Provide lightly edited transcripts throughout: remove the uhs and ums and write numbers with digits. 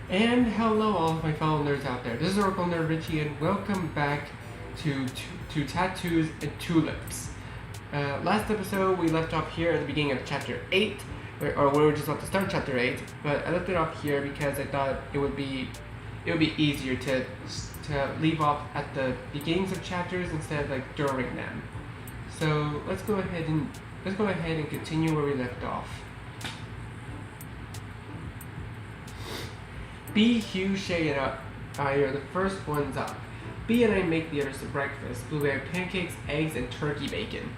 And hello all of my fellow nerds out there. This is Oracle Nerd Richie and welcome back to Tattoos and Tulips. Last episode we left off here at the beginning of chapter 8, or we were just about to start chapter 8, but I left it off here because I thought it would be easier to leave off at the beginnings of chapters instead of like during them. So let's go ahead and continue where we left off. B, Hugh, Shay, and I are the first ones up. B and I make the others to breakfast. Blueberry pancakes, eggs, and turkey bacon.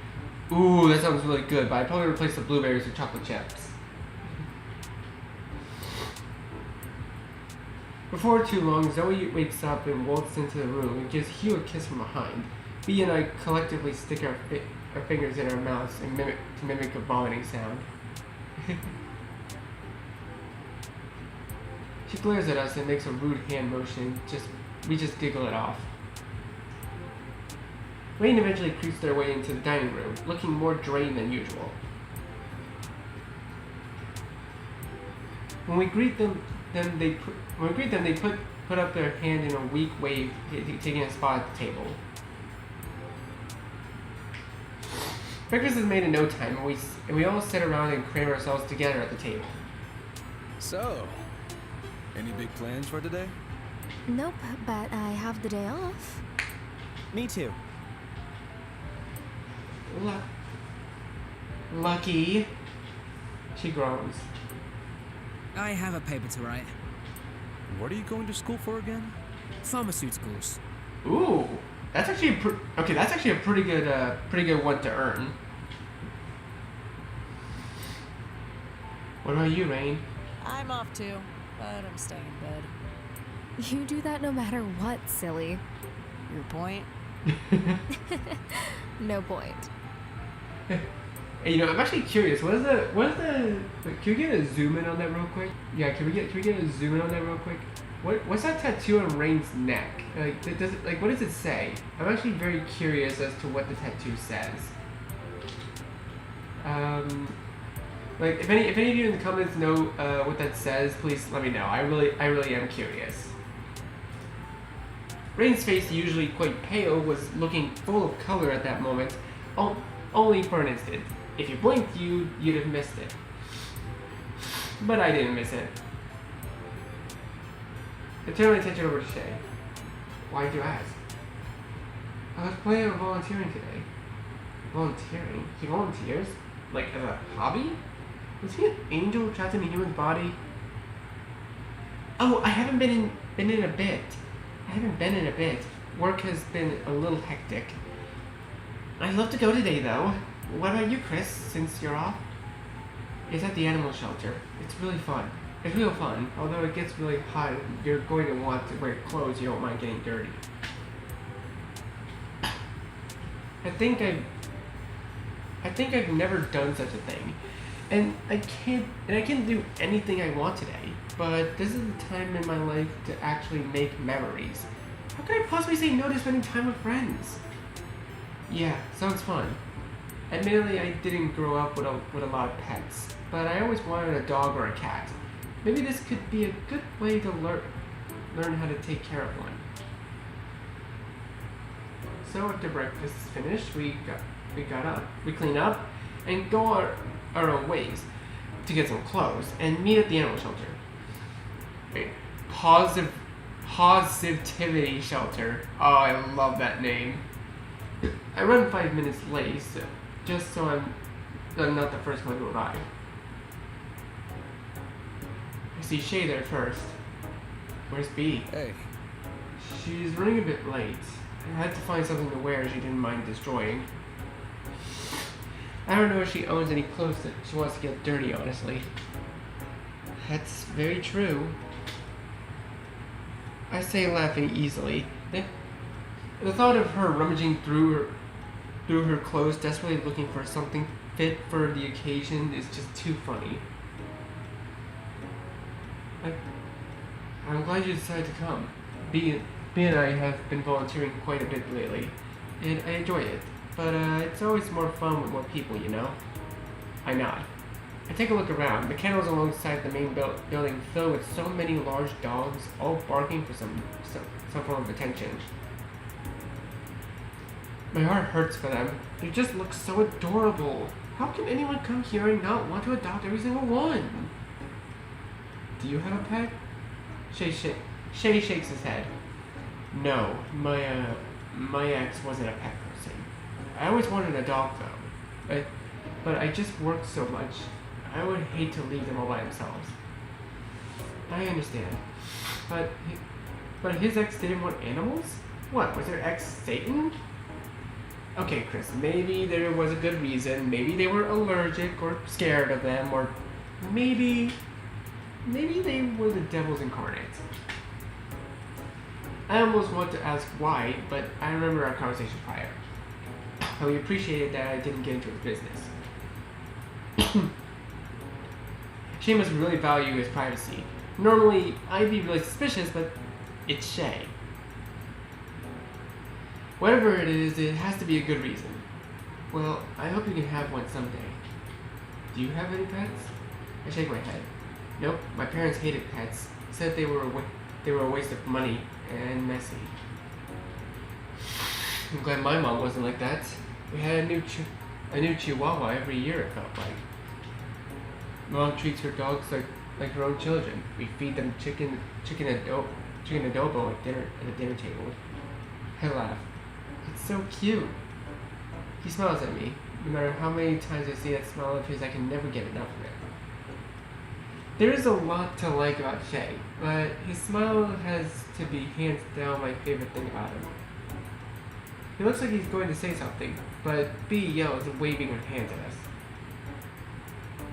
Ooh, that sounds really good, but I'd probably replace the blueberries with chocolate chips. Before too long, Zoe wakes up and waltzes into the room and gives Hugh a kiss from behind. B and I collectively stick our fingers in our mouths and mimic a vomiting sound. She glares at us and makes a rude hand motion. We just giggle it off. Rain eventually creeps their way into the dining room, looking more drained than usual. When we greet them, they put up their hand in a weak wave, taking a spot at the table. Breakfast is made in no time, and we all sit around and cram ourselves together at the table. So, any big plans for today? Nope, but I have the day off. Me too. Lucky. She groans. I have a paper to write. What are you going to school for again? Pharmaceuticals. Ooh, that's actually a pretty good one to earn. What about you, Rain? I'm off too, but I'm staying in bed. You do that no matter what, silly. Your point? No point. Hey, I'm actually curious. What is the? Can we get a zoom in on that real quick? Yeah, can we get a zoom in on that real quick? What's that tattoo on Rain's neck? What does it say? I'm actually very curious as to what the tattoo says. If any of you in the comments know what that says, please let me know. I really am curious. Rain's face, usually quite pale, was looking full of color at that moment, only for an instant. If you blinked, you'd have missed it. But I didn't miss it. I turned my attention over to Shay. Why'd you ask? I was planning on volunteering today. Volunteering? He volunteers? Like as a hobby? Was he an angel trapped in a human body? Oh, I haven't been in a bit. Work has been a little hectic. I'd love to go today, though. What about you, Chrys, since you're off? It's at the animal shelter. It's really fun. It's real fun, although it gets really hot. You're going to want to wear clothes you don't mind getting dirty. I think I've never done such a thing. And I can't do anything I want today, but this is the time in my life to actually make memories. How could I possibly say no to spending time with friends? Yeah, sounds fun. Admittedly, I didn't grow up with a lot of pets, but I always wanted a dog or a cat. Maybe this could be a good way to learn how to take care of one. So after breakfast is finished, we clean up, and go our own ways to get some clothes and meet at the animal shelter. Paws-itive shelter. Oh, I love that name. I run 5 minutes late, just so I'm not the first one to arrive. I see Shay there first. Where's B? Hey. She's running a bit late. I had to find something to wear she didn't mind destroying. I don't know if she owns any clothes that she wants to get dirty, honestly. That's very true. I say, laughing easily. The thought of her rummaging through her clothes, desperately looking for something fit for the occasion, is just too funny. I'm glad you decided to come. B and I have been volunteering quite a bit lately, and I enjoy it. But it's always more fun with more people, I nod. I take a look around. The kennels alongside the main building filled with so many large dogs, all barking for some form of attention. My heart hurts for them. They just look so adorable. How can anyone come here and not want to adopt every single one? Do you have a pet? Shay shakes his head. No, my ex wasn't a pet person. I always wanted a dog though. But I just work so much. I would hate to leave them all by themselves. I understand. But his ex didn't want animals? What, was their ex Satan? Okay, Chrys, maybe there was a good reason. Maybe they were allergic or scared of them, or maybe they were the devils incarnate. I almost want to ask why, but I remember our conversation prior. How he appreciated that I didn't get into his business. Shay must really value his privacy. Normally, I'd be really suspicious, but it's Shay. Whatever it is, it has to be a good reason. Well, I hope you can have one someday. Do you have any pets? I shake my head. Nope, my parents hated pets. Said they were a waste of money and messy. I'm glad my mom wasn't like that. We had a new Chihuahua every year, it felt like. Mom treats her dogs like her own children. We feed them chicken adobo at the dinner table. I laugh. It's so cute. He smiles at me. No matter how many times I see that smile of his, I can never get enough of it. There is a lot to like about Shay, but his smile has to be hands down my favorite thing about him. He looks like he's going to say something, but Bee yells, waving her hands at us.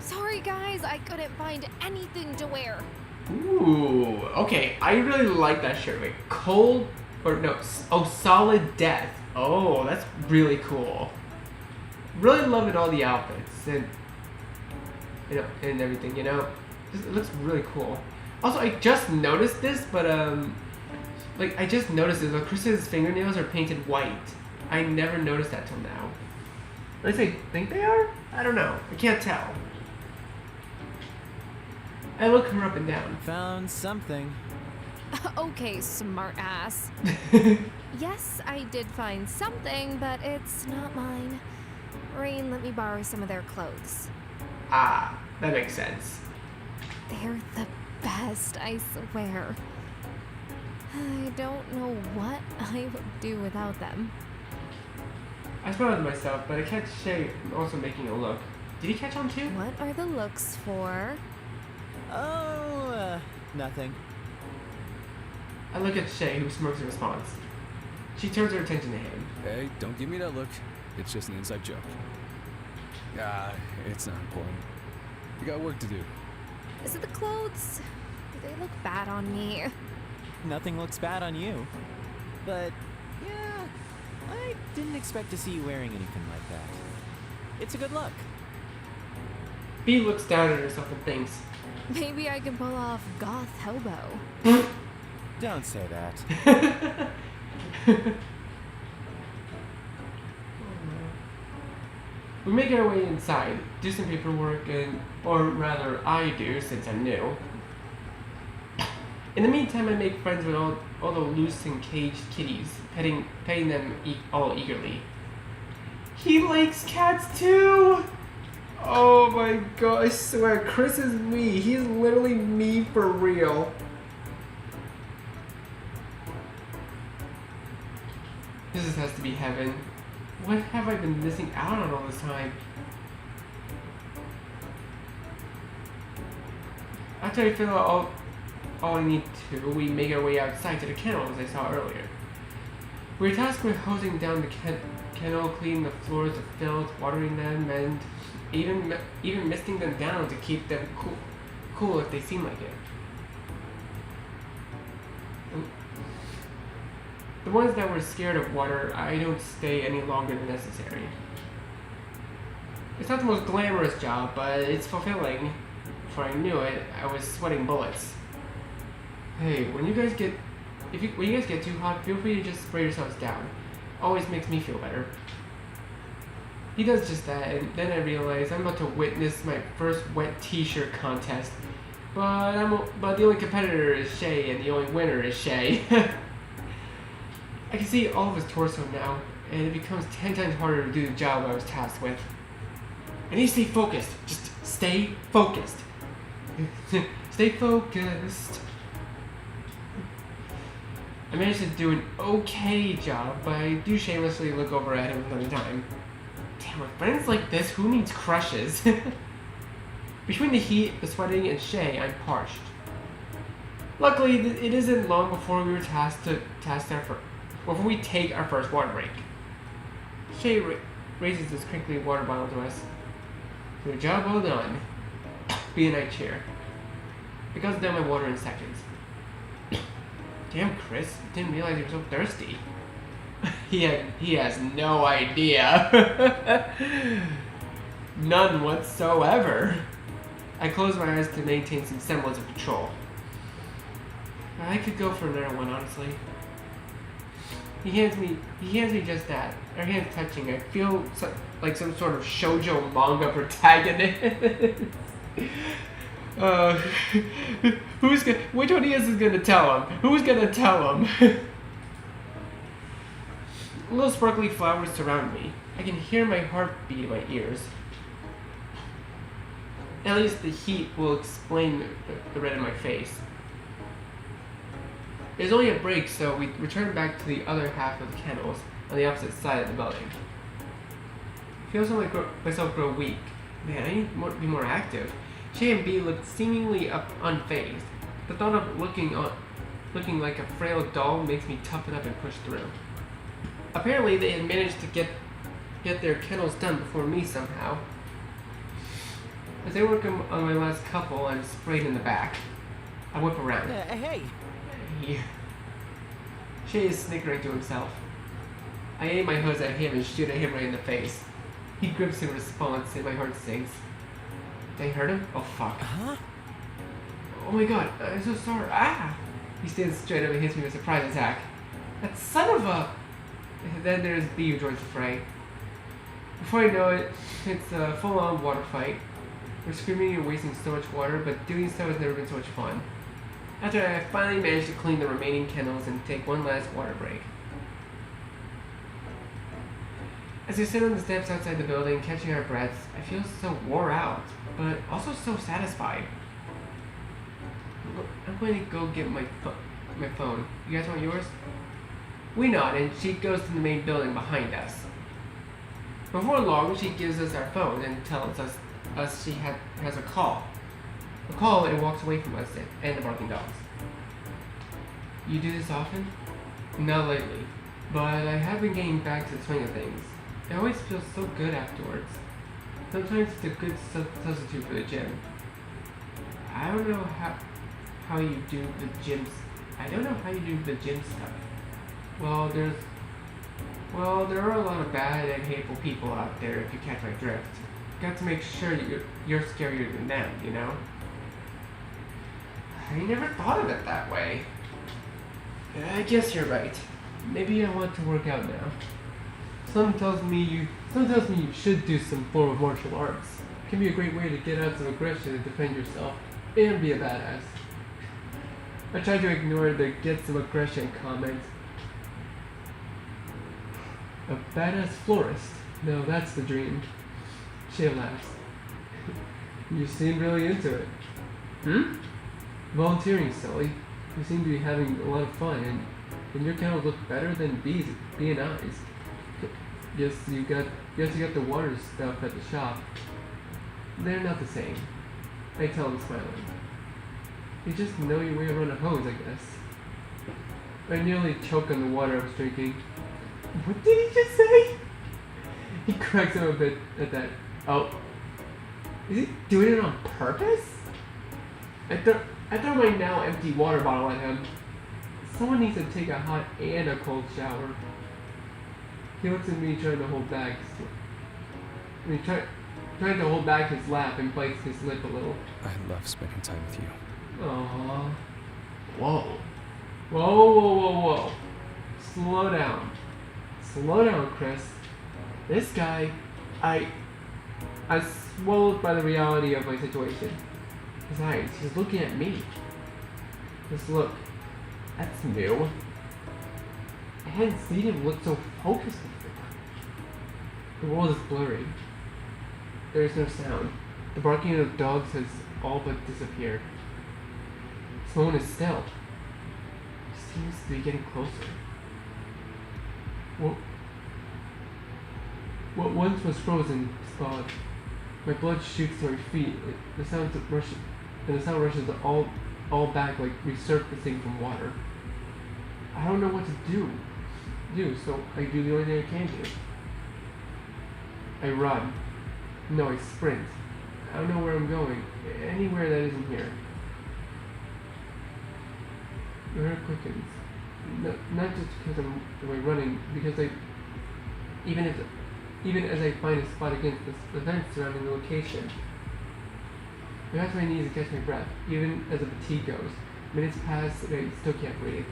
Sorry guys, I couldn't find anything to wear. Ooh, okay, I really like that shirt. Wait, Solid Death. Oh, that's really cool. Really loving all the outfits and everything, It looks really cool. Also, I just noticed this, but Chrys's fingernails are painted white. I never noticed that till now. At least I think they are? I don't know. I can't tell. I look her up and down. Found something. Okay, smart ass. Yes, I did find something, but it's not mine. Rain let me borrow some of their clothes. Ah, that makes sense. They're the best, I swear. I don't know what I would do without them. I smiled to myself, but I catch Shay also making a look. Did he catch on too? What are the looks for? Oh, nothing. I look at Shay, who smirks in response. She turns her attention to him. Hey, don't give me that look. It's just an inside joke. It's not important. We got work to do. Is it the clothes? Do they look bad on me? Nothing looks bad on you. But, yeah, I didn't expect to see you wearing anything like that. It's a good look. Bee looks down at herself and thinks, Maybe I can pull off goth hobo. Don't say that. We make our way inside, do some paperwork, or rather I do since I'm new. In the meantime, I make friends with all the loose and caged kitties, petting them all eagerly. He likes cats too! Oh my god, I swear, Chrys is me. He's literally me for real. This has to be heaven. What have I been missing out on all this time? After I fill out all I need to, we make our way outside to the kennels I saw earlier. We're tasked with hosing down the kennel, cleaning the floors of filth, watering them, and even misting them down to keep them cool if they seem like it. The ones that were scared of water, I don't stay any longer than necessary. It's not the most glamorous job, but it's fulfilling. Before I knew it, I was sweating bullets. Hey, when you guys get too hot, feel free to just spray yourselves down. Always makes me feel better. He does just that, and then I realize I'm about to witness my first wet t-shirt contest. But the only competitor is Shay, and the only winner is Shay. I can see all of his torso now, and it becomes 10 times harder to do the job I was tasked with. I need to stay focused. Just stay focused. Stay focused. I managed to do an okay job, but I do shamelessly look over at him from time to time. Damn, with friends like this, who needs crushes? Between the heat, the sweating, and Shay, I'm parched. Luckily, it isn't long before we were before we take our first water break. Shay raises this crinkly water bottle to us. Good job, well done. Be a night chair. It goes down my water in seconds. Damn, Chrys, didn't realize you were so thirsty. He has no idea. None whatsoever. I close my eyes to maintain some semblance of control. I could go for another one, honestly. He hands me just that. Our hands touching. I feel like some sort of shoujo manga protagonist. Which one is gonna tell him? Who's gonna tell him? Little sparkly flowers surround me. I can hear my heart beat in my ears. At least the heat will explain the red in my face. There's only a break, so we return back to the other half of the kennels on the opposite side of the building. I feel myself grow weak. Man, I need to be more active. Shay and B look seemingly unfazed. The thought of looking like a frail doll makes me toughen up and push through. Apparently, they had managed to get their kennels done before me somehow. As I work on my last couple, I'm sprayed in the back. I whip around. Hey! Shay is snickering to himself. I aim my hose at him and shoot at him right in the face. He grips in response, and my heart sinks. Did I hurt him? Oh fuck. Huh? Oh my god, I'm so sorry. Ah! He stands straight up and hits me with a surprise attack. That son of a... Then there's B who joins the fray. Before I know it, it's a full-on water fight. We're screaming and wasting so much water, but doing so has never been so much fun. After I finally managed to clean the remaining kennels and take one last water break. As we sit on the steps outside the building, catching our breaths, I feel so wore out, but also so satisfied. I'm going to go get my phone. You guys want yours? We nod, and she goes to the main building behind us. Before long, she gives us our phone and tells us she has a call. And walks away from us and the barking dogs. You do this often? Not lately, but I have been getting back to the swing of things. I always feel so good afterwards. Sometimes it's a good substitute for the gym. I don't know how you do the gyms. I don't know how you do the gym stuff. Well, there are a lot of bad and hateful people out there, if you catch my drift. Got to make sure you're scarier than them, you know? I never thought of it that way. I guess you're right. Maybe I want to work out now. Something tells me you should do some form of martial arts. It can be a great way to get out some aggression and defend yourself, and be a badass. I tried to ignore the get some aggression comment. A badass florist. No, that's the dream. She laughs. You seem really into it. Volunteering, silly. You seem to be having a lot of fun, and your kennels look better than B and I's. Yes, you got the water stuff at the shop. They're not the same. I tell him, smiling. You just know your way around a hose, I guess. I nearly choke on the water I was drinking. What did he just say? He cracks up a bit at that. Oh. Is he doing it on purpose? I throw my now empty water bottle at him. Someone needs to take a hot and a cold shower. He looks at me trying to hold back. Trying to hold back his laugh and bites his lip a little. I love spending time with you. Aww. Whoa. Slow down, Chrys. This guy, I swallowed by the reality of my situation. Besides, he's looking at me. This look, that's new. I hadn't seen him look so focused before. The world is blurry. There is no sound. The barking of dogs has all but disappeared. This moment is still. It seems to be getting closer. What once was frozen is thawed. My blood shoots to my feet. The sound rushes all back like resurfacing from water. I don't know what to do, so I do the only thing I can do. I run. No, I sprint. I don't know where I'm going. Anywhere that isn't here. My heart quickens. Not just because I'm running, because even as I find a spot against the fence surrounding the location. I got to my knees and catch my breath, even as the fatigue goes. Minutes pass and I still can't breathe.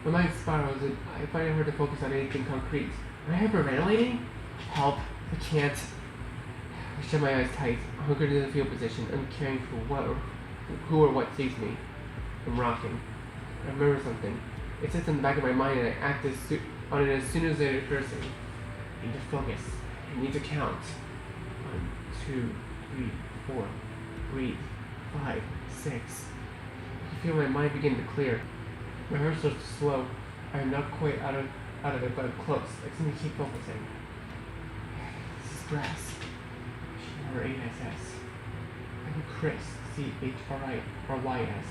My mind spirals and I find it hard to focus on anything concrete. Am I hyperventilating? Help. I can't. I shut my eyes tight, hunkered in the fetal position, uncaring for who or what sees me. I'm rocking. I remember something. It sits in the back of my mind and I act on it as soon as it occurs to me. I need to focus. I need to count. 1, 2, 3, 4. Breathe. 5, 6. I can feel my mind begin to clear. My heart starts to slow. I am not quite out of it, but I'm close. I just need to keep focusing. This is grass. Chrys. I'm Chrys. Chrys.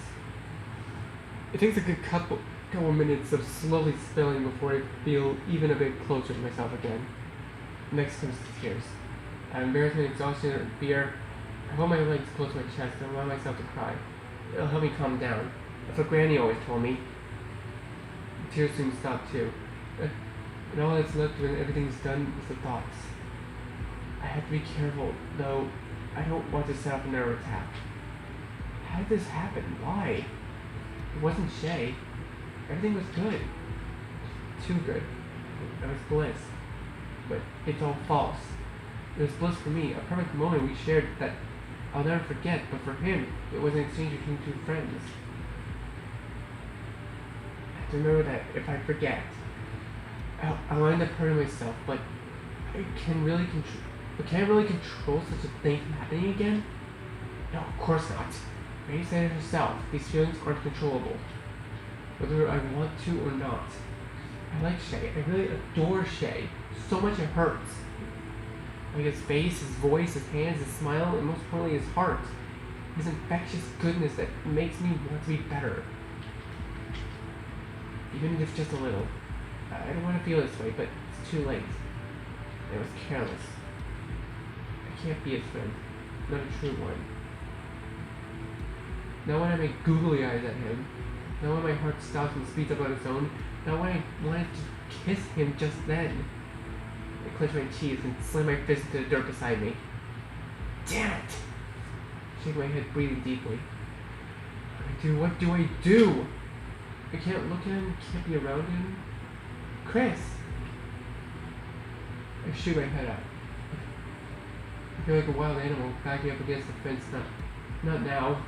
It takes a good couple minutes of slowly spelling before I feel even a bit closer to myself again. Next comes the tears. Out of embarrassment, exhaustion, and fear, I hold my legs close to my chest and allow myself to cry. It'll help me calm down. That's what Granny always told me. The tears soon stop too. And all that's left when everything's done is the thoughts. I have to be careful, though I don't want to set off another attack. How did this happen? Why? It wasn't Shay. Everything was good. Too good. It was bliss. But it's all false. It was bliss for me, a perfect moment we shared that I'll never forget, but for him, it was an exchange between two friends. I have to remember that if I forget, I'll end up hurting myself, but can I really control such a thing from happening again? No, of course not. Mary said it herself, these feelings aren't controllable. Whether I want to or not. I like Shay. I really adore Shay. So much it hurts. Like his face, his voice, his hands, his smile, and most importantly his heart. His infectious goodness that makes me want to be better. Even if just a little. I don't want to feel this way, but it's too late. I was careless. I can't be his friend. Not a true one. Not when I make googly eyes at him. Not when my heart stops and speeds up on its own. Not when I wanted to kiss him just then. I clench my teeth and slam my fist into the dirt beside me. Damn it! I shake my head, breathing deeply. What do I do? I can't look at him, can't be around him. Chrys! I shoot my head up. I feel like a wild animal backing up against the fence. Not now.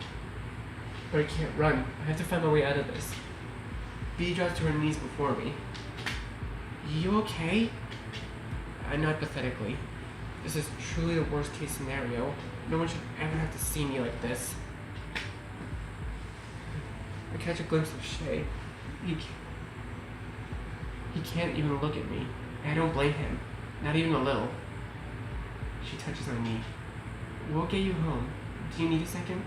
But I can't run. I have to find my way out of this. Bee drops to her knees before me. You okay? I nod pathetically. This is truly the worst case scenario. No one should ever have to see me like this. I catch a glimpse of Shay. He can't even look at me. I don't blame him. Not even a little. She touches my knee. We'll get you home. Do you need a second?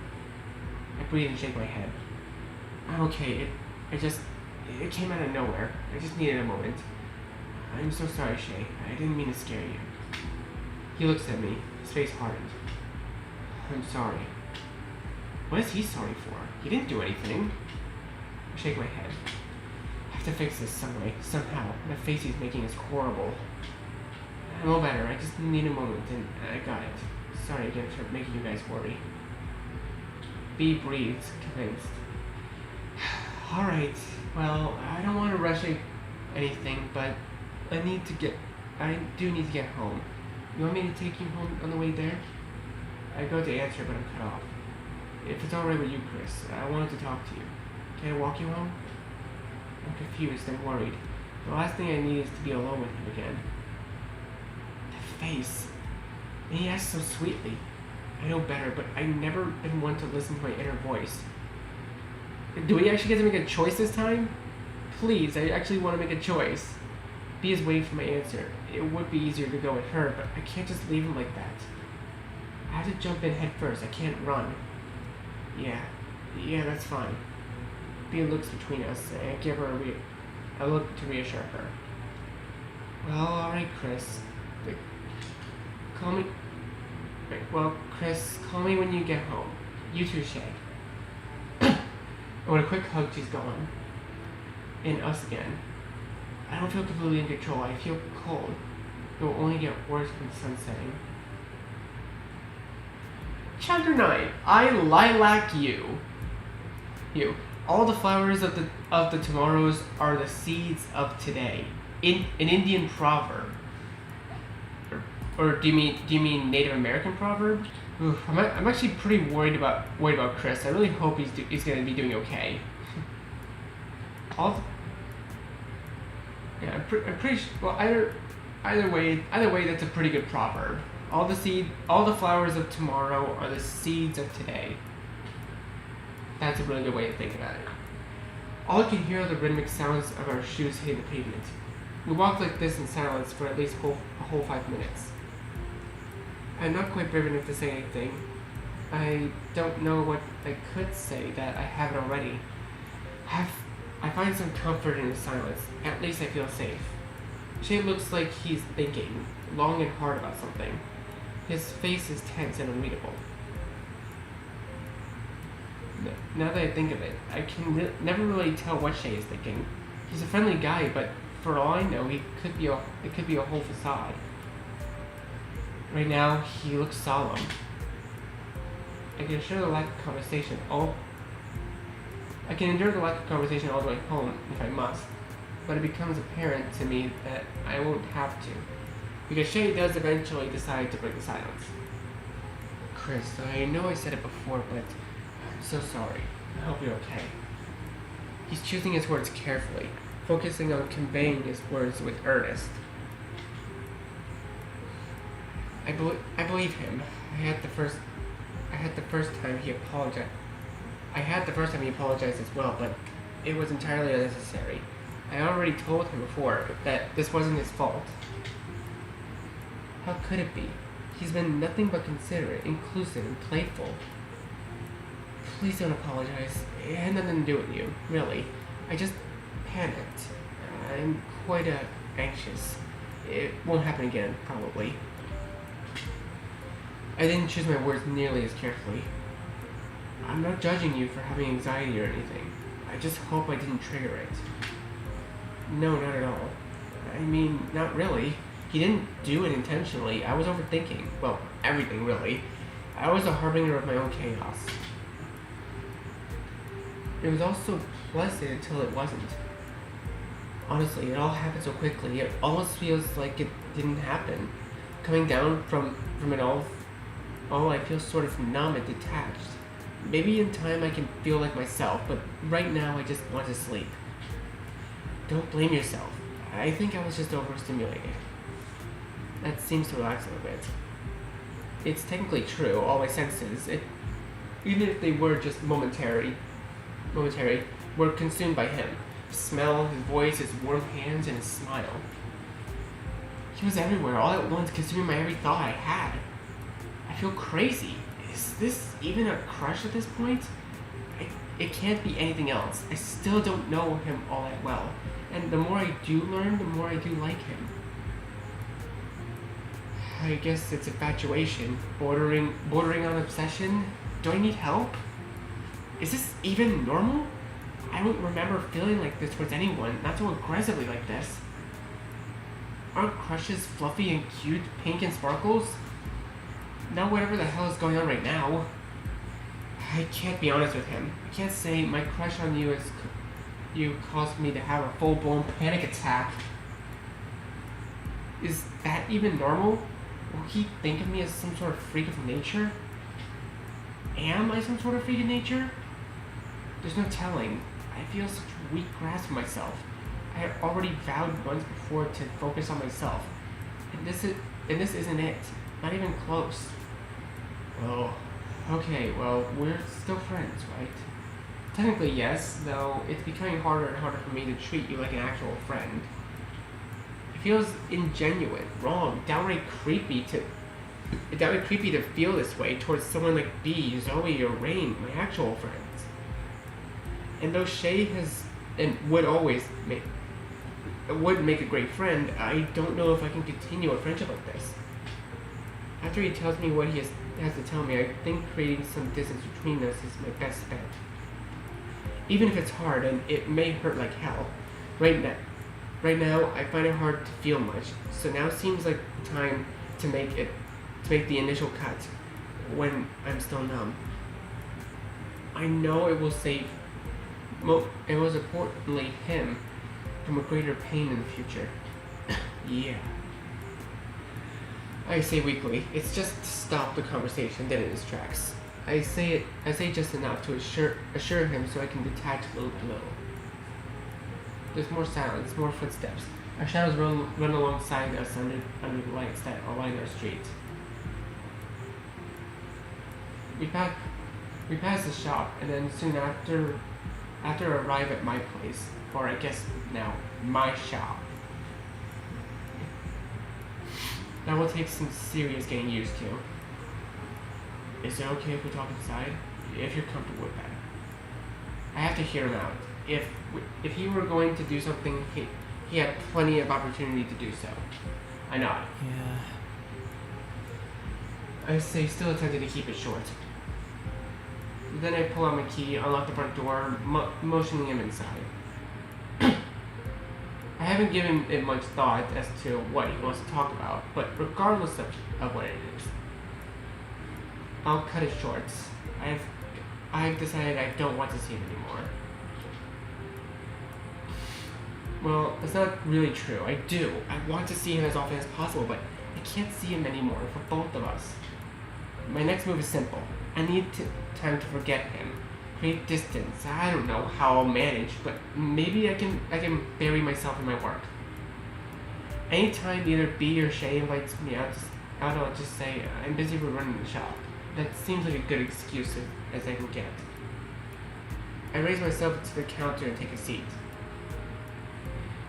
I breathe and shake my head. I'm okay. It came out of nowhere. I just needed a moment. I'm so sorry, Shay. I didn't mean to scare you. He looks at me, his face hardened. I'm sorry. What is he sorry for? He didn't do anything. I shake my head. I have to fix this some way, somehow. The face he's making is horrible. I'm all better. I just need a moment, and I got it. Sorry again for making you guys worry. Bee breathes, convinced. Alright, well, I don't want to rush anything, but I do need to get home. You want me to take you home on the way there? I go to answer, but I'm cut off. If it's alright with you, Chrys, I wanted to talk to you. Can I walk you home? I'm confused and worried. The last thing I need is to be alone with him again. The face. And he asks so sweetly. I know better, but I've never been one to listen to my inner voice. Do we actually get to make a choice this time? Please, I actually want to make a choice. B is waiting for my answer. It would be easier to go with her, but I can't just leave him like that. I have to jump in head first. I can't run. Yeah, that's fine. B looks between us, and I give her a look to reassure her. Well, alright, Chrys. Call me... Well, Chrys, call me when you get home. You too, Shay. And with a quick hug, she's gone. And us again. I don't feel completely in control. I feel cold. It will only get worse when the sun's setting. Chapter 9. I lilac you. You. All the flowers of the tomorrows are the seeds of today. In an Indian proverb. Or do you mean Native American proverb? Oof, I'm actually pretty worried about Chrys. I really hope he's gonna be doing okay. Yeah, I'm pretty sure. Well, either way, that's a pretty good proverb. All the flowers of tomorrow are the seeds of today. That's a really good way to think about it. All I can hear are the rhythmic sounds of our shoes hitting the pavement. We walked like this in silence for at least a whole 5 minutes. I'm not quite brave enough to say anything. I don't know what I could say that I haven't already. I find some comfort in his silence. At least I feel safe. Shay looks like he's thinking long and hard about something. His face is tense and unreadable. Now that I think of it, I can never really tell what Shay is thinking. He's a friendly guy, but for all I know, it could be a whole facade. Right now, he looks solemn. I can endure the lack of conversation all the way home if I must, but it becomes apparent to me that I won't have to, because Shay does eventually decide to break the silence. Chrys, I know I said it before, but I'm so sorry. I hope you're okay. He's choosing his words carefully, focusing on conveying his words with earnest. I believe him. I had the first time he apologized as well, but it was entirely unnecessary. I already told him before that this wasn't his fault. How could it be? He's been nothing but considerate, inclusive, and playful. Please don't apologize. It had nothing to do with you, really. I just panicked. I'm quite anxious. It won't happen again, probably. I didn't choose my words nearly as carefully. I'm not judging you for having anxiety or anything. I just hope I didn't trigger it. No, not at all. I mean, not really. He didn't do it intentionally. I was overthinking. Well, everything, really. I was a harbinger of my own chaos. It was all so pleasant until it wasn't. Honestly, it all happened so quickly. It almost feels like it didn't happen. Coming down from it all, I feel sort of numb and detached. Maybe in time I can feel like myself, but right now I just want to sleep. Don't blame yourself. I think I was just overstimulated. That seems to relax a little bit. It's technically true, all my senses, even if they were just momentary, were consumed by him. His smell, his voice, his warm hands, and his smile. He was everywhere, all at once, consuming my every thought I had. I feel crazy. Is this even a crush at this point? It can't be anything else. I still don't know him all that well. And the more I do learn, the more I do like him. I guess it's infatuation, bordering on obsession. Do I need help? Is this even normal? I don't remember feeling like this towards anyone, not so aggressively like this. Aren't crushes fluffy and cute, pink and sparkles? Now whatever the hell is going on right now. I can't be honest with him. I can't say my crush on you caused me to have a full-blown panic attack. Is that even normal? Will he think of me as some sort of freak of nature? Am I some sort of freak of nature? There's no telling. I feel such a weak grasp of myself. I had already vowed once before to focus on myself. And this isn't it. Not even close. Oh. Okay, well, we're still friends, right? Technically, yes, though it's becoming harder and harder for me to treat you like an actual friend. It feels ingenuine, wrong, downright creepy to feel this way towards someone like B, Zoe, or Rain, my actual friends. And though Shay would make a great friend, I don't know if I can continue a friendship like this. After he tells me what he has to tell me, I think creating some distance between us is my best bet. Even if it's hard and it may hurt like hell. Right now, I find it hard to feel much, so now seems like the time to make the initial cut when I'm still numb. I know it will save, and most importantly, him from a greater pain in the future. Yeah. I say weakly. It's just to stop the conversation dead in its tracks. I say just enough to assure him so I can detach little by little. There's more silence, more footsteps. Our shadows run alongside us under the lights that align our street. We pass the shop, and then soon after arrive at my place, or I guess now, my shop. That will take some serious getting used to. Is it okay if we talk inside? If you're comfortable with that. I have to hear him out. If he were going to do something, he had plenty of opportunity to do so. I nod. Yeah. I say, still attempting to keep it short. Then I pull out my key, unlock the front door, motioning him inside. I haven't given it much thought as to what he wants to talk about, but regardless of what it is, I'll cut it short. I've decided I don't want to see him anymore. Well, that's not really true. I do. I want to see him as often as possible, but I can't see him anymore for both of us. My next move is simple. I need time to forget him. Create distance. I don't know how I'll manage, but maybe I can bury myself in my work. Anytime either B or Shay invites me out, I'll just say, I'm busy with running the shop. That seems like a good excuse as I can get. I raise myself to the counter and take a seat.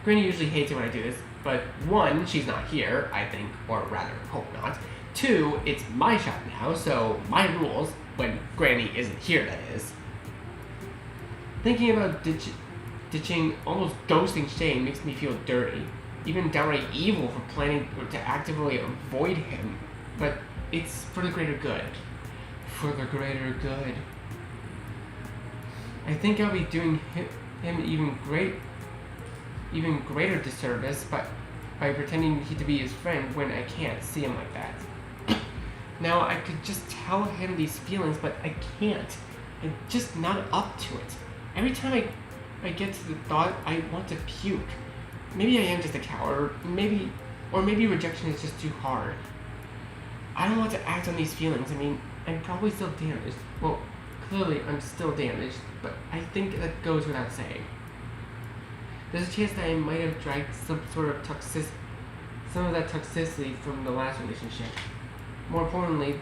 Granny usually hates it when I do this, but one, she's not here, I think, or rather, hope not. Two, it's my shop now, so my rules, when Granny isn't here, that is. Thinking about ditching, almost ghosting Shane makes me feel dirty, even downright evil for planning to actively avoid him, but it's for the greater good. For the greater good. I think I'll be doing him even greater disservice by pretending to be his friend when I can't see him like that. Now, I could just tell him these feelings, but I can't. I'm just not up to it. Every time I get to the thought, I want to puke. Maybe I am just a coward, or maybe rejection is just too hard. I don't want to act on these feelings. I mean, I'm probably still damaged. Well, clearly I'm still damaged, but I think that goes without saying. There's a chance that I might have dragged some of that toxicity from the last relationship. More importantly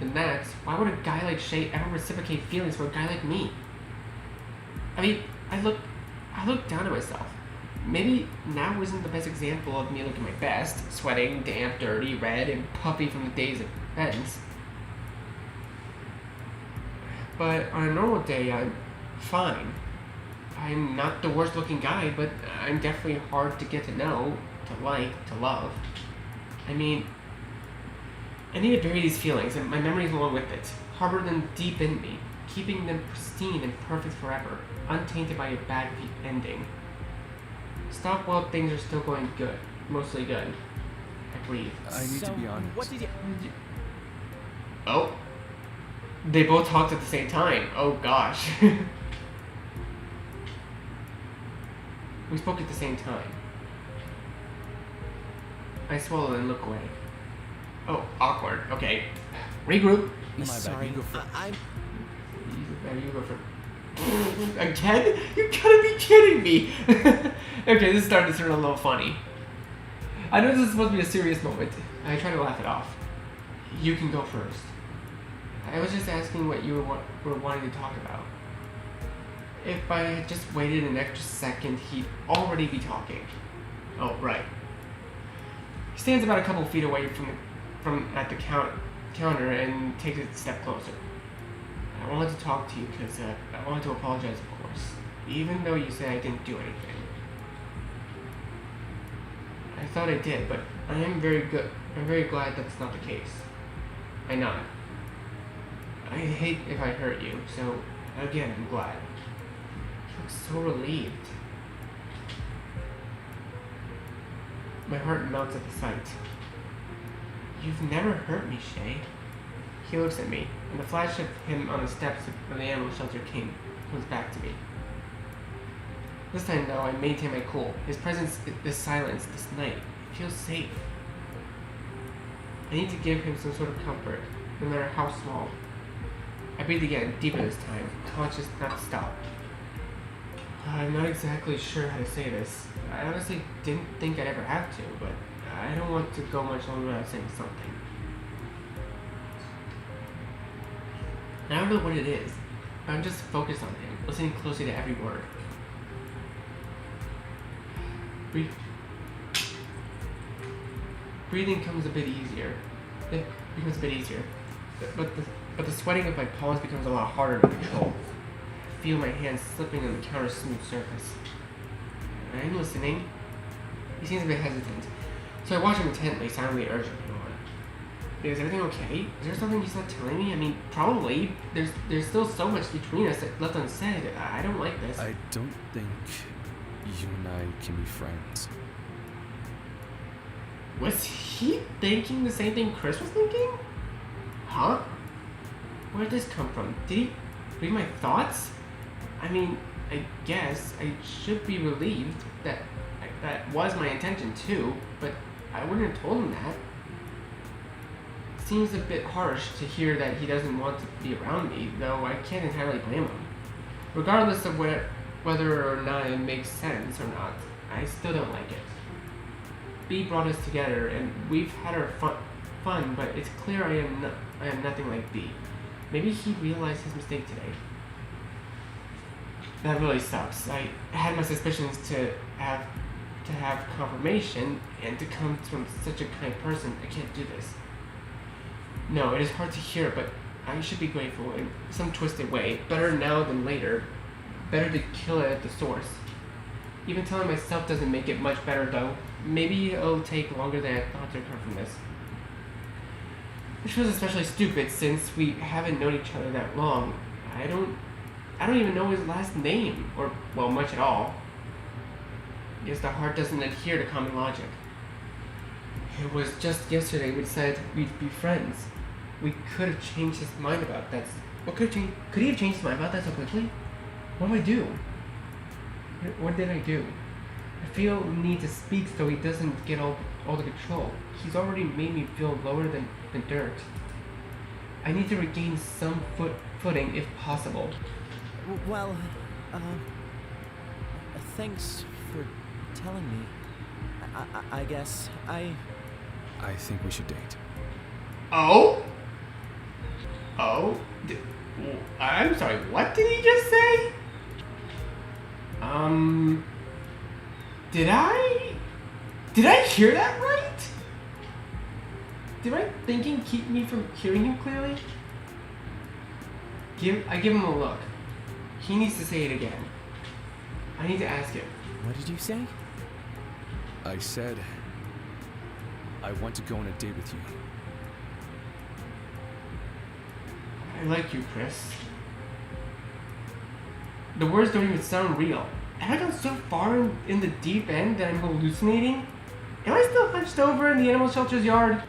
than that, why would a guy like Shay ever reciprocate feelings for a guy like me? I mean, I look down at myself. Maybe now isn't the best example of me looking my best, sweating, damp, dirty, red, and puffy from the days at Ben's. But on a normal day, I'm fine. I'm not the worst looking guy, but I'm definitely hard to get to know, to like, to love. I mean, I need to bury these feelings and my memories along with it, harbor them deep in me, keeping them pristine and perfect forever, untainted by a bad ending. Stop while things are still going good, mostly good. I breathe. I need to be honest. What did you... Oh. They both talked at the same time. Oh gosh. We spoke at the same time. I swallow and look away. Oh, awkward. Okay. Regroup. My bad, Sorry, you go first. You go for again? You gotta be kidding me! Okay, this is starting to turn a little funny. I know this is supposed to be a serious moment. I try to laugh it off. You can go first. I was just asking what you were wanting to talk about. If I had just waited an extra second, he'd already be talking. Oh, right. He stands about a couple feet away from at the counter and takes a step closer. I wanted to talk to you because I wanted to apologize, of course, even though you said I didn't do anything. I thought I did, but I'm very glad that's not the case. I nod. I hate if I hurt you, so again, I'm glad. He looks so relieved. My heart melts at the sight. You've never hurt me, Shay. He looks at me, and the flash of him on the steps of the animal shelter comes back to me. This time, though, I maintain my cool. His presence, this silence, this night, it feels safe. I need to give him some sort of comfort, no matter how small. I breathe again, deeper this time, conscious not to stop. I'm not exactly sure how to say this. I honestly didn't think I'd ever have to, but I don't want to go much longer without saying something. I don't know what it is, but I'm just focused on him, listening closely to every word. Breathing comes a bit easier. It becomes a bit easier, but the sweating of my palms becomes a lot harder to control. I feel my hands slipping on the counter's smooth surface. I'm listening. He seems a bit hesitant, so I watch him intently, silently urging him on. Is everything okay? Is there something he's not telling me? I mean, probably. There's still so much between us that left unsaid. I don't like this. I don't think you and I can be friends. Was he thinking the same thing Chrys was thinking? Huh? Where did this come from? Did he read my thoughts? I mean, I guess I should be relieved that was my intention too, but I wouldn't have told him that. It seems a bit harsh to hear that he doesn't want to be around me, though I can't entirely blame him. Regardless of whether or not it makes sense or not, I still don't like it. B brought us together, and we've had our fun, but it's clear I am nothing like B. Maybe he realized his mistake today. That really sucks. I had my suspicions to have confirmation, and to come from such a kind person, I can't do this. No, it is hard to hear, but I should be grateful in some twisted way. Better now than later. Better to kill it at the source. Even telling myself doesn't make it much better, though. Maybe it'll take longer than I thought to recover from this. Which was especially stupid since we haven't known each other that long. I don't even know his last name, or, well, much at all. Guess the heart doesn't adhere to common logic. It was just yesterday we decided we'd be friends. We could have changed his mind about that. Could he have changed his mind about that so quickly? What did I do? What did I do? I feel the need to speak so he doesn't get all the control. He's already made me feel lower than dirt. I need to regain some footing if possible. Well, thanks for telling me. I guess I think we should date. Oh? Oh? I'm sorry, what did he just say? Did I hear that right? Did my thinking keep me from hearing him clearly? I give him a look. He needs to say it again. I need to ask him. What did you say? I said I want to go on a date with you. I like you, Chrys. The words don't even sound real. Have I gone so far in the deep end that I'm hallucinating? Am I still hunched over in the animal shelter's yard?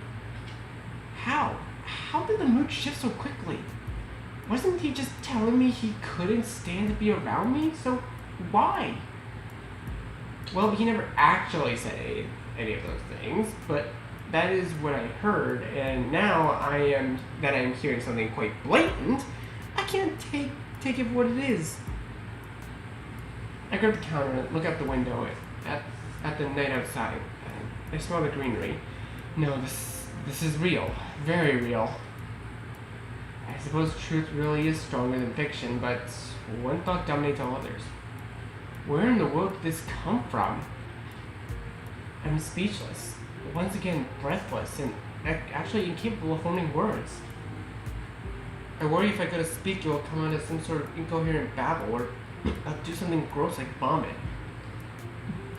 How? How did the mood shift so quickly? Wasn't he just telling me he couldn't stand to be around me? So why? Well, he never actually said any of those things, but that is what I heard, and now I am hearing something quite blatant. I can't take it for what it is. I grab the counter and look out the window at the night outside. I smell the greenery. No, this is real. Very real. I suppose truth really is stronger than fiction, but one thought dominates all others. Where in the world did this come from? I'm speechless. Once again, breathless and actually incapable of forming words. I worry if I go to speak, it will come out as some sort of incoherent babble, or I'll do something gross like vomit.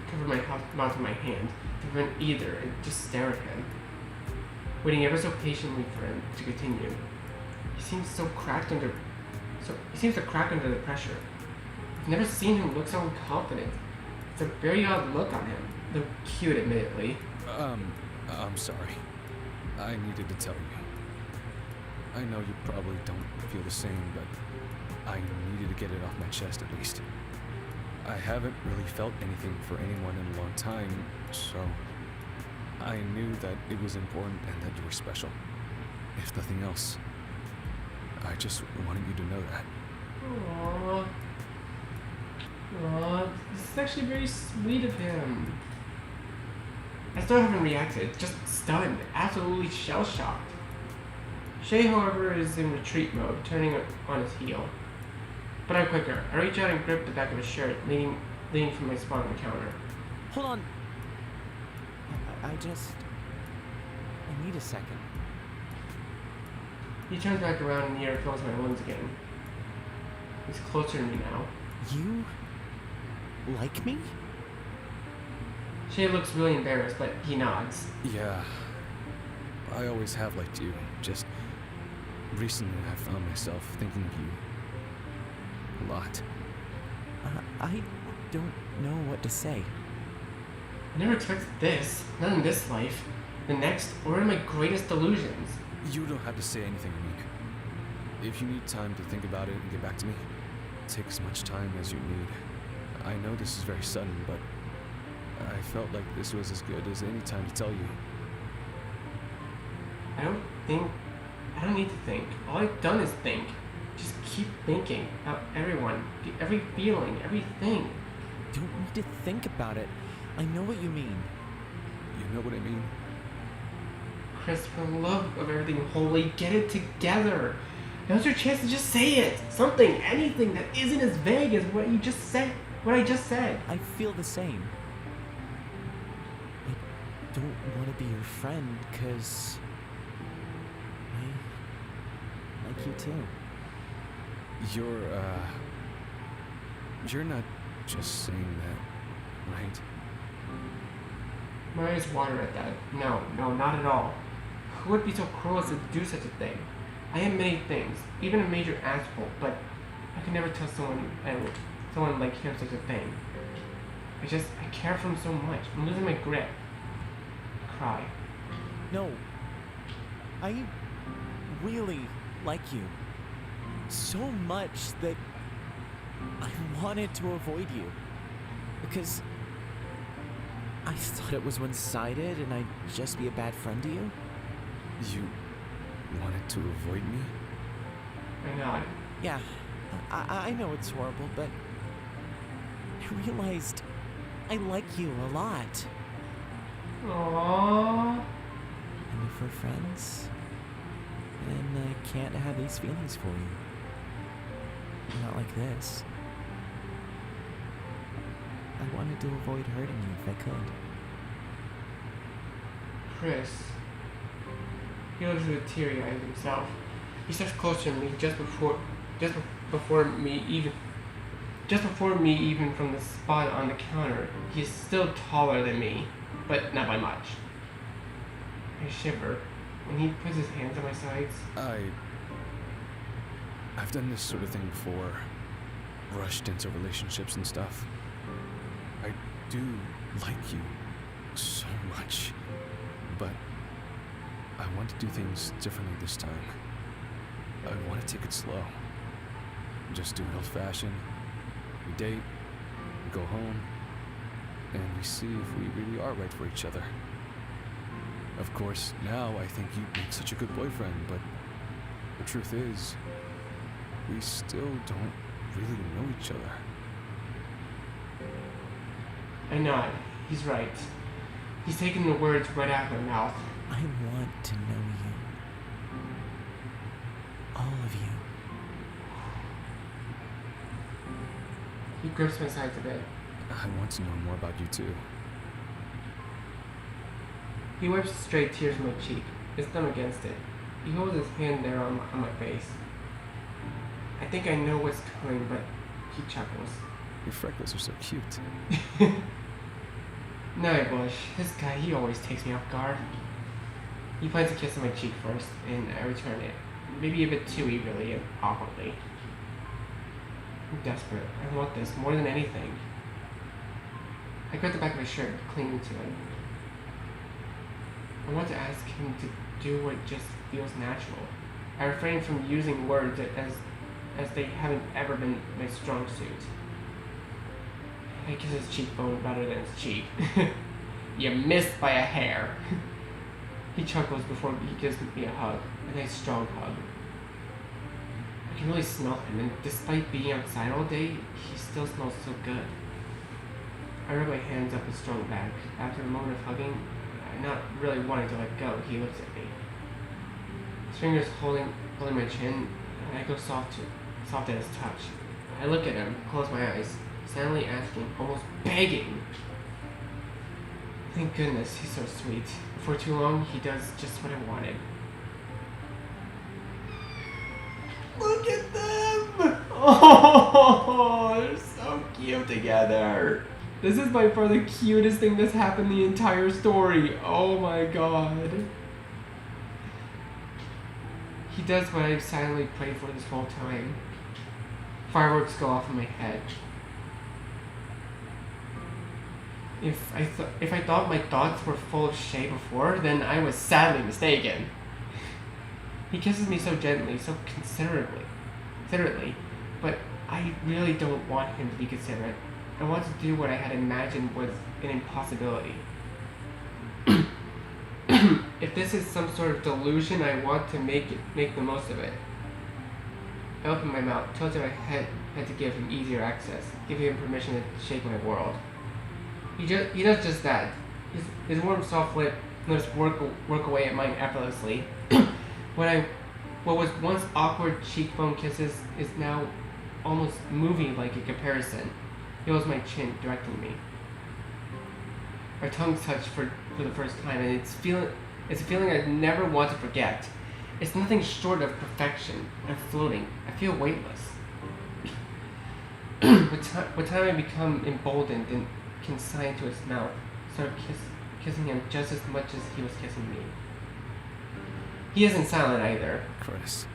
I cover my mouth with my hand to prevent either and just stare at him, waiting ever so patiently for him to continue. He seems to crack under the pressure. I've never seen him look so confident. It's a very odd look on him, though cute, admittedly. I'm sorry. I needed to tell you. I know you probably don't feel the same, but I needed to get it off my chest at least. I haven't really felt anything for anyone in a long time, so I knew that it was important and that you were special. If nothing else, I just wanted you to know that. Aww. Aww, this is actually very sweet of him. I still haven't reacted, just stunned, absolutely shell-shocked. Shay, however, is in retreat mode, turning on his heel. But I'm quicker. I reach out and grip the back of his shirt, leaning from my spot on the counter. Hold on. I need a second. He turns back around and the air fills my lungs again. He's closer to me now. You like me? Shay looks really embarrassed, but he nods. Yeah, I always have liked you. Just recently I found myself thinking of you a lot. I don't know what to say. I never expected this. Not in this life. The next, or in my greatest delusions. You don't have to say anything, Amik. If you need time to think about it and get back to me, take as much time as you need. I know this is very sudden, but I felt like this was as good as any time to tell you. I don't need to think. All I've done is think. Just keep thinking about everyone, every feeling, everything. You don't need to think about it. I know what you mean. You know what I mean? Chrys, for the love of everything holy, get it together. Now's your chance to just say it. Something, anything that isn't as vague as what you just said. What I just said. I feel the same. I don't want to be your friend, because I like you too. You're not just saying that, right? My eyes water at that. No, not at all. Who would be so cruel as to do such a thing? I am many things, even a major asshole, but I could never tell someone like him such a thing. I care for him so much. I'm losing my grip. I cry. No. I really like you. So much that I wanted to avoid you. Because I thought it was one-sided and I'd just be a bad friend to you. You wanted to avoid me? I nod. Yeah, I know it's horrible, but I realized I like you a lot. Aww. And if we're friends, then I can't have these feelings for you. Not like this. I wanted to avoid hurting you if I could. Chrys. He looks a bit teary-eyed himself. He steps closer to me just before me even from the spot on the counter. He's still taller than me, but not by much. I shiver when he puts his hands on my sides. I've done this sort of thing before. Rushed into relationships and stuff. I do like you so much, but I want to do things differently this time. I want to take it slow. Just do it old-fashioned. We date, go home, and we see if we really are right for each other. Of course, now I think you make such a good boyfriend, but the truth is, we still don't really know each other. I nod. He's right. He's taking the words right out of my mouth. I want to know you. All of you. He grips my sides a bit. I want to know more about you too. He wipes stray tears from my cheek, his thumb against it. He holds his hand there on my face. I think I know what's coming, but he chuckles. Your freckles are so cute. No, Bush. This guy, he always takes me off guard. He plants a kiss on my cheek first, and I return it. Maybe a bit too eagerly and awkwardly. I'm desperate. I want this more than anything. I grab the back of my shirt, clinging to it. I want to ask him to do what just feels natural. I refrain from using words as they haven't ever been my strong suit. I kiss his cheekbone better than his cheek. You missed by a hair. He chuckles before he gives me a hug, a nice strong hug. I can really smell him, and despite being outside all day, he still smells so good. I rub my hands up his strong back. After a moment of hugging, not really wanting to let go, he looks at me. His fingers holding my chin, and I go soft at his touch. I look at him, close my eyes, silently asking, almost begging. Thank goodness, he's so sweet. Before too long, he does just what I wanted. Look at them! Oh, they're so cute together. This is by far the cutest thing that's happened the entire story. Oh my god. He does what I've silently prayed for this whole time. Fireworks go off in my head. If I thought my thoughts were full of shade before, then I was sadly mistaken. He kisses me so gently, so considerately, but I really don't want him to be considerate. I want to do what I had imagined was an impossibility. If this is some sort of delusion, I want to make the most of it. I open my mouth, tilted my head to give him easier access, give him permission to shake my world. He does just that. His warm, soft lips work away at mine effortlessly. What was once awkward cheekbone kisses is now almost movie-like in comparison. He holds my chin, directing me. Our tongues touch for the first time, and it's a feeling I never want to forget. It's nothing short of perfection. I'm floating. I feel weightless. With time I become emboldened and consigned to his mouth, started kissing him just as much as he was kissing me. He isn't silent either. Chrys.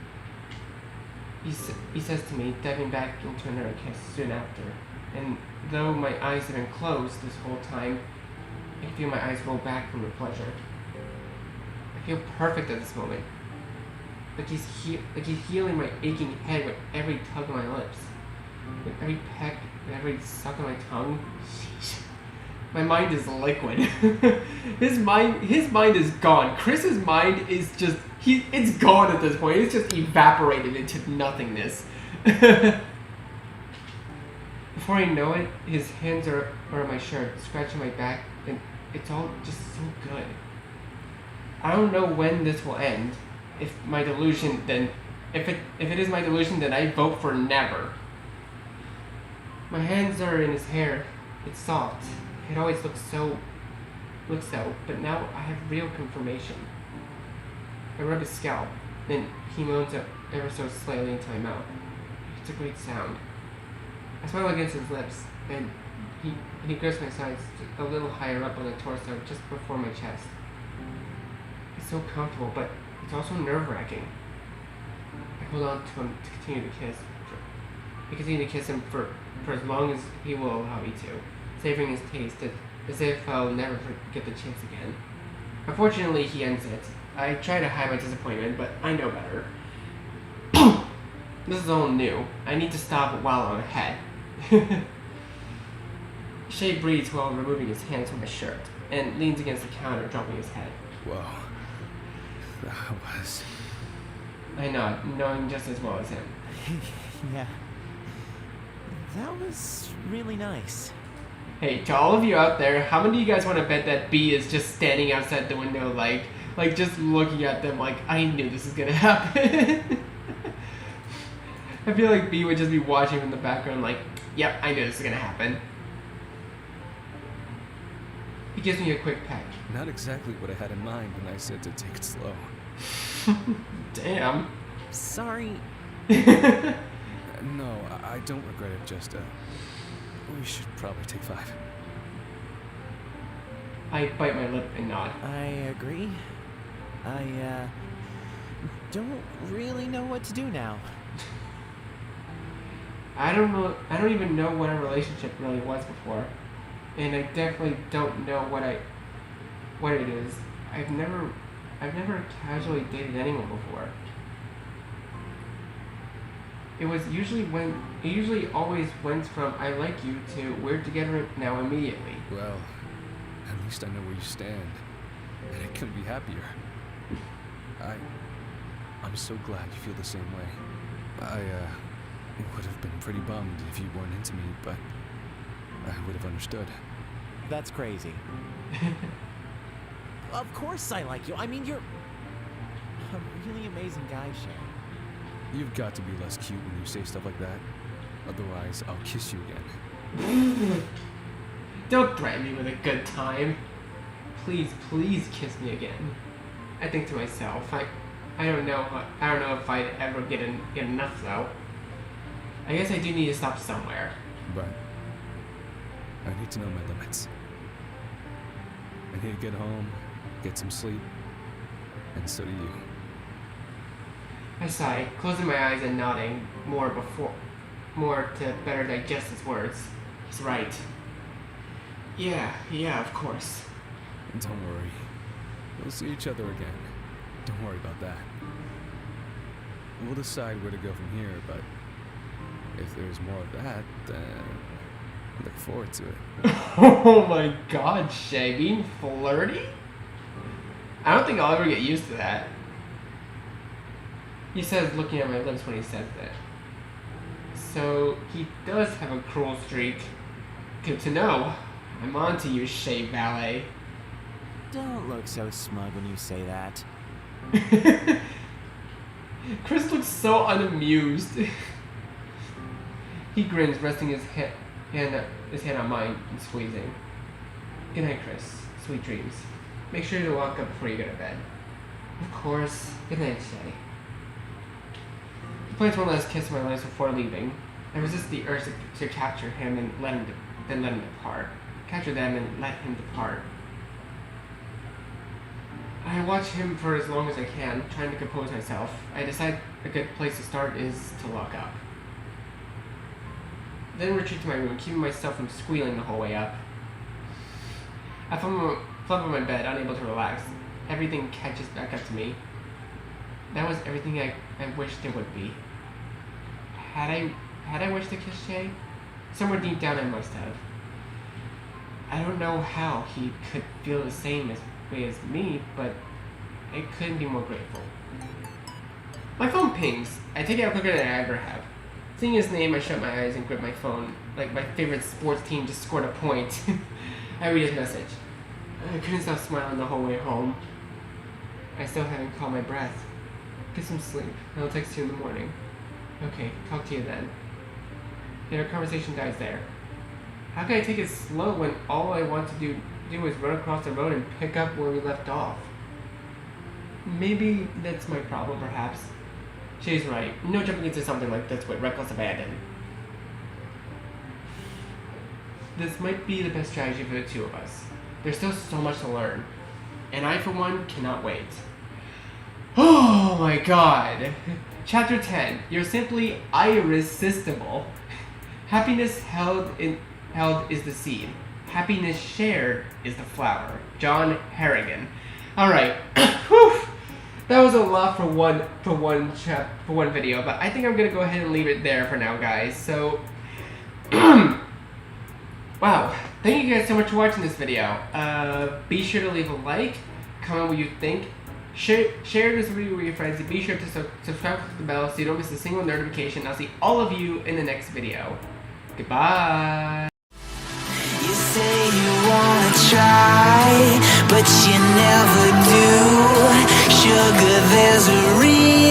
He says to me, diving back into another kiss soon after. And though my eyes have been closed this whole time, I can feel my eyes roll back from the pleasure. I feel perfect at this moment. Like he's healing my aching head with every tug of my lips. With every peck, with every suck of my tongue. My mind is liquid. His mind is gone. Chris's mind is just it's gone at this point. It's just evaporated into nothingness. Before I know it, his hands are on my shirt, scratching my back, and it's all just so good. I don't know when this will end. If it is my delusion, then I vote for never. My hands are in his hair. It's soft. It always looks so, but now I have real confirmation. I rub his scalp, then he moans up ever so slightly into my mouth. It's a great sound. I smile against his lips, and he grips my sides a little higher up on the torso, just before my chest. It's so comfortable, but it's also nerve-wracking. I hold on to him to continue to kiss. I continue to kiss him for as long as he will allow me to, savoring his taste as if I'll never get the chance again. Unfortunately, he ends it. I try to hide my disappointment, but I know better. This is all new. I need to stop while I'm ahead. Shay breathes while removing his hands from my shirt, and leans against the counter, dropping his head. Whoa. That was... I know, knowing just as well as him. Yeah. That was really nice. Hey, to all of you out there, how many of you guys want to bet that B is just standing outside the window, like just looking at them, like, I knew this was gonna happen? I feel like B would just be watching in the background, like, yep, I knew this was gonna happen. He gives me a quick peck. Not exactly what I had in mind when I said to take it slow. Damn. Sorry. No, I don't regret it, just, we should probably take 5. I bite my lip and nod. I agree. I don't really know what to do now. I don't even know what our relationship really was before. And I definitely don't know what it is. I've never casually dated anyone before. It usually always went from I like you to we're together now immediately. Well, at least I know where you stand, and I couldn't be happier. I'm so glad you feel the same way. I would have been pretty bummed if you weren't into me, but I would have understood. That's crazy. Of course I like you. I mean, you're a really amazing guy, Shay. You've got to be less cute when you say stuff like that. Otherwise, I'll kiss you again. Don't threaten me with a good time. Please kiss me again. I think to myself, I don't know if I'd ever get enough though. I guess I do need to stop somewhere. But I need to know my limits. I need to get home, get some sleep, and so do you. I sigh, closing my eyes and nodding more to better digest his words. He's right. Yeah, of course. Don't worry. We'll see each other again. Don't worry about that. We'll decide where to go from here, but if there's more of that, then I look forward to it. Oh my god, Shay, being flirty? I don't think I'll ever get used to that. He says, looking at my lips when he says that. So, he does have a cruel streak. Good to know. I'm on to you, Shay Valet. Don't look so smug when you say that. Chrys looks so unamused. He grins, resting his hand on mine and squeezing. Good night, Chrys. Sweet dreams. Make sure to lock up before you go to bed. Of course. Good night, Shay. He plants one last kiss on my lips before leaving. I resist the urge to capture him and let him depart. Capture them and let him depart. I watch him for as long as I can, trying to compose myself. I decide a good place to start is to lock up. Then retreat to my room, keeping myself from squealing the whole way up. I flop on my bed, unable to relax. Everything catches back up to me. That was everything I wished it would be. Had I wished to kiss Shay? Somewhere deep down I must have. I don't know how he could feel the same way as me, but I couldn't be more grateful. My phone pings. I take it out quicker than I ever have. Seeing his name, I shut my eyes and grip my phone, like my favorite sports team just scored a point. I read his message. I couldn't stop smiling the whole way home. I still haven't caught my breath. Get some sleep, and I'll text you in the morning. Okay, talk to you then. And our conversation dies there. How can I take it slow when all I want to do is run across the road and pick up where we left off? Maybe that's my problem, perhaps. She's right. No jumping into something like this with reckless abandon. This might be the best strategy for the two of us. There's still so much to learn. And I, for one, cannot wait. Oh my god. Chapter 10. You're simply irresistible. Happiness held is the seed. Happiness shared is the flower. John Harrigan. Alright. That was a lot for one video, but I think I'm gonna go ahead and leave it there for now, guys. So, wow, thank you guys so much for watching this video. Be sure to leave a like, comment what you think. Share this video with your friends, and be sure to subscribe to the bell so you don't miss a single notification. I'll see all of you in the next video. Goodbye. You say you wanna try, but you never do. Sugar, there's a reason.